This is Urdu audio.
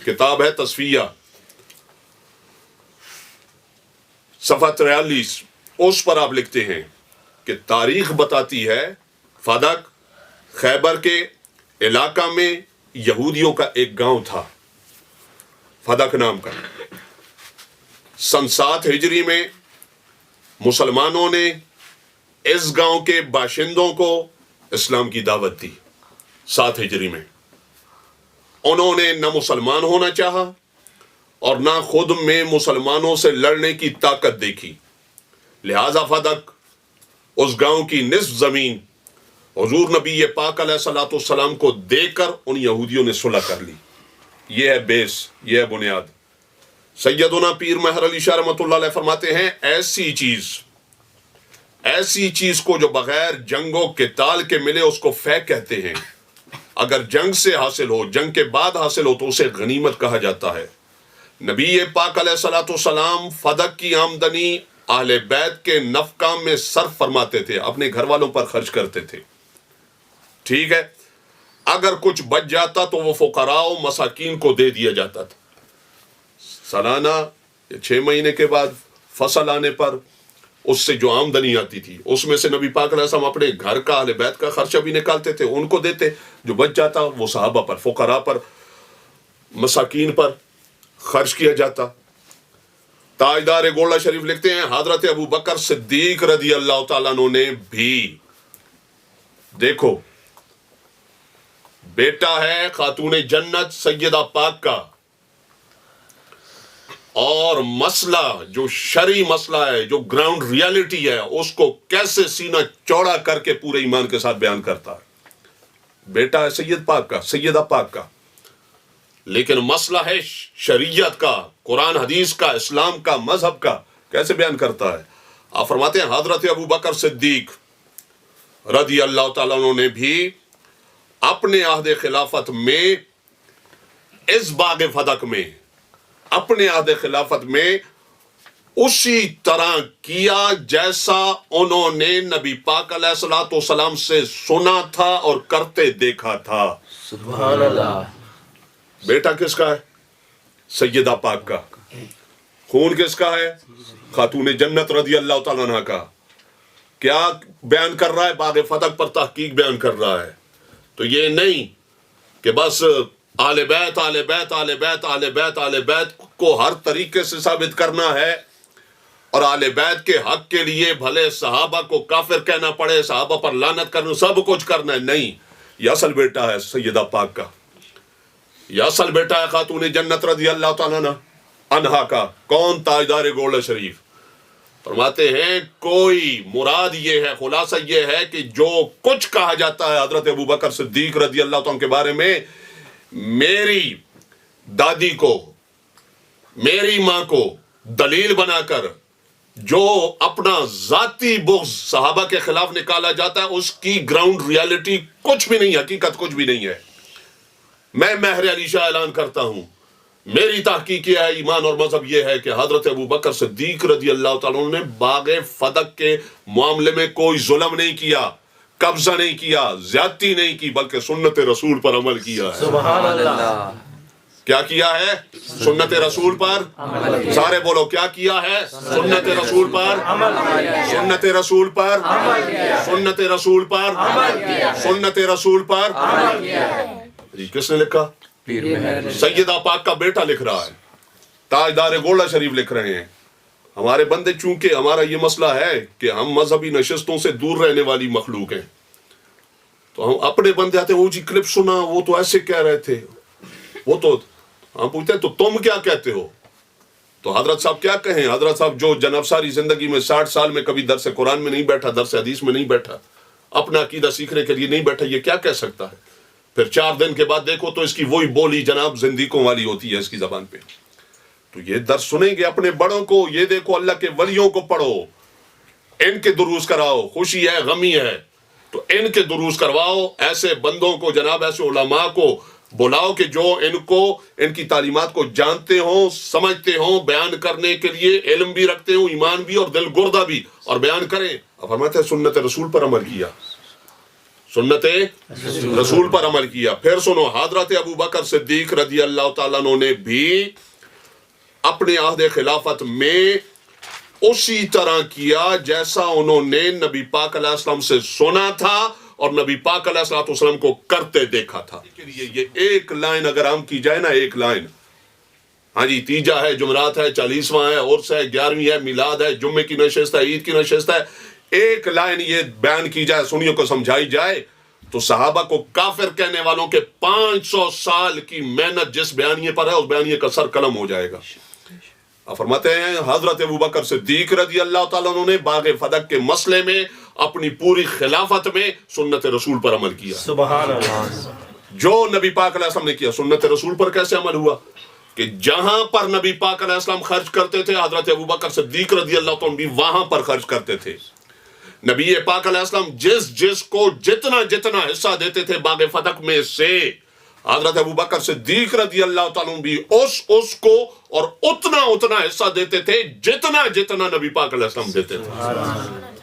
کتاب ہے تصفیہ، صفحہ 43، اس پر آپ لکھتے ہیں کہ تاریخ بتاتی ہے فدق خیبر کے علاقہ میں یہودیوں کا ایک گاؤں تھا فدق نام کا۔ سن 7 ہجری میں مسلمانوں نے اس گاؤں کے باشندوں کو اسلام کی دعوت دی۔ 7 ہجری میں انہوں نے نہ مسلمان ہونا چاہا اور نہ خود میں مسلمانوں سے لڑنے کی طاقت دیکھی، لہذا فدق اس گاؤں کی نصف زمین حضور نبی پاک علیہ الصلوۃ والسلام کو دے کر ان یہودیوں نے صلح کر لی۔ یہ ہے بیس، یہ ہے بنیاد۔ سیدنا پیر مہر علی شاہ رحمۃ اللہ علیہ فرماتے ہیں ایسی چیز کو جو بغیر جنگ و قتال کے ملے اس کو فے کہتے ہیں، اگر جنگ سے حاصل ہو، جنگ کے بعد حاصل ہو تو اسے غنیمت کہا جاتا ہے۔ نبی پاک علیہ الصلوۃ والسلام فدق کی آمدنی اہل بیت کے نفقہ میں صرف فرماتے تھے، اپنے گھر والوں پر خرچ کرتے تھے، ٹھیک ہے؟ اگر کچھ بچ جاتا تو وہ فقراء و مساکین کو دے دیا جاتا تھا۔ سالانہ 6 مہینے کے بعد فصل آنے پر اس سے جو آمدنی آتی تھی اس میں سے نبی پاک علیہ السلام اپنے گھر کا اہل بیت کا خرچہ بھی نکالتے تھے، ان کو دیتے، جو بچ جاتا وہ صحابہ پر، فقراء پر، مساکین پر خرچ کیا جاتا۔ تاجدار گولڈا شریف لکھتے ہیں حضرت ابو بکر صدیق رضی اللہ تعالیٰ عنہ نے بھی، دیکھو بیٹا ہے خاتون جنت سیدہ پاک کا، اور مسئلہ جو شرعی مسئلہ ہے، جو گراؤنڈ ریالٹی ہے، اس کو کیسے سینہ چوڑا کر کے پورے ایمان کے ساتھ بیان کرتا ہے۔ بیٹا ہے سید پاک کا، سیدہ پاک کا، لیکن مسئلہ ہے شریعت کا، قرآن حدیث کا، اسلام کا، مذہب کا، کیسے بیان کرتا ہے؟ آپ فرماتے ہیں حضرت ابو بکر صدیق رضی اللہ تعالیٰ عنہ نے بھی اپنے عہد خلافت میں اس باغ فدق میں، اپنے عہد خلافت میں اسی طرح کیا جیسا انہوں نے نبی پاک علیہ الصلوۃ والسلام سے سنا تھا اور کرتے دیکھا تھا۔ سبحان اللہ۔ بیٹا کس کا ہے؟ سیدہ پاک کا۔ خون کس کا ہے؟ خاتون جنت رضی اللہ تعالیٰ عنہ کا۔ کیا بیان کر رہا ہے؟ باغ فدق پر تحقیق بیان کر رہا ہے۔ تو یہ نہیں کہ بس اہل بیت اہل بیت اہل بیت اہل بیت اہل بیت کو ہر طریقے سے ثابت کرنا ہے، اور اہل بیت کے حق کے لیے بھلے صحابہ کو کافر کہنا پڑے، صحابہ پر لعنت کرنا، سب کچھ کرنا ہے، نہیں۔ یہ اصل بیٹا ہے سیدہ پاک کا، یہ اصل بیٹا ہے خاتون جنت رضی اللہ تعالیٰ عنہا کا۔ کون؟ تاجدار گولڈا شریف۔ فرماتے ہیں کوئی مراد یہ ہے، خلاصہ یہ ہے کہ جو کچھ کہا جاتا ہے حضرت ابو بکر صدیق رضی اللہ عنہ کے بارے میں، میری دادی کو، میری ماں کو دلیل بنا کر جو اپنا ذاتی بغض صحابہ کے خلاف نکالا جاتا ہے، اس کی گراؤنڈ ریالٹی کچھ بھی نہیں، حقیقت کچھ بھی نہیں ہے۔ میں مہر علی شاہ اعلان کرتا ہوں، میری تحقیق یہ ہے، ایمان اور مذہب یہ ہے کہ حضرت ابو بکر صدیق رضی اللہ تعالیٰ عنہ نے باغ فدق کے معاملے میں کوئی ظلم نہیں کیا، قبضہ نہیں کیا، زیادتی نہیں کی، بلکہ سنت رسول پر عمل کیا ہے۔ سبحان اللہ۔ کیا کیا ہے؟ سنت رسول پر، سارے بولو کیا کیا ہے؟ سنت رسول پر، سنت رسول پر، سنت رسول پر، سنت رسول پر۔ جی کس نے لکھا؟ سیدہ پاک کا بیٹا لکھ رہا ہے، تاجدار گولڈا شریف لکھ رہے ہیں۔ ہمارے بندے چونکہ ہمارا یہ مسئلہ ہے کہ ہم مذہبی نشستوں سے دور رہنے والی مخلوق ہیں، تو ہم اپنے بندے آتے ہیں، وہ جی کلپ سنا، وہ تو ایسے کہہ رہے تھے، وہ تو ہم پوچھتے ہیں تو تم کیا کہتے ہو؟ تو حضرت صاحب کیا کہیں؟ حضرت صاحب جو جناب ساری زندگی میں 60 سال میں کبھی درس قرآن میں نہیں بیٹھا، درس حدیث میں نہیں بیٹھا، اپنا عقیدہ سیکھنے کے لیے نہیں بیٹھا، یہ کیا کہہ سکتا ہے؟ پھر 4 دن کے بعد دیکھو تو اس کی وہی بولی جناب زندیقوں والی ہوتی ہے اس کی زبان پہ۔ تو یہ درس سنیں گے اپنے بڑوں کو، یہ دیکھو اللہ کے ولیوں کو پڑھو، ان کے دروس کراؤ، خوشی ہے غمی ہے تو ان کے دروس کرواؤ، ایسے بندوں کو جناب، ایسے علماء کو بلاؤ کہ جو ان کی تعلیمات کو جانتے ہوں، سمجھتے ہوں، بیان کرنے کے لیے علم بھی رکھتے ہوں، ایمان بھی اور دل گردہ بھی، اور بیان کریں۔ اب فرماتے ہیں سنت رسول پر عمل کیا، سنت رسول پر عمل کیا. پھر سنو، حضرت ابو بکر صدیق رضی اللہ تعالیٰ عنہ نے بھی اپنے عہد خلافت میں اسی طرح کیا جیسا انہوں نے نبی پاک علیہ السلام سے سنا تھا اور نبی پاک علیہ السلام کو کرتے دیکھا تھا. یہ ایک لائن اگر ہم کی جائے نا، ایک لائن، ہاں جی، تیجا ہے، جمعرات ہے، 40واں ہے، عرس ہے، 11ویں ہے، میلاد ہے، جمعے کی نشست ہے، عید کی نشست ہے، ایک لائن یہ بیان کی جائے، سنیوں کو سمجھائی جائے، تو صحابہ کو کافر کہنے والوں کے 500 سال کی محنت جس بیانیے پر ہے، اس بیانیے کا سر قلم ہو جائے گا. آپ فرماتے ہیں حضرت ابوبکر صدیق رضی اللہ تعالیٰ عنہ نے باغ فتح کے مسئلے میں اپنی پوری خلافت میں سنت رسول پر عمل کیا. سبحان اللہ. جو نبی پاک علیہ السلام نے کیا. سنت رسول پر کیسے عمل ہوا؟ کہ جہاں پر نبی پاک علیہ السلام خرچ کرتے تھے، حضرت ابوبکر صدیق رضی اللہ عنہ بھی وہاں پر خرچ کرتے تھے. نبی پاک علیہ السلام جس کو جتنا حصہ دیتے تھے باغ فتح میں سے، حضرت ابوبکر صدیق رضی اللہ تعالیٰ بھی اس کو اور اتنا حصہ دیتے تھے جتنا نبی پاک علیہ السلام دیتے تھے.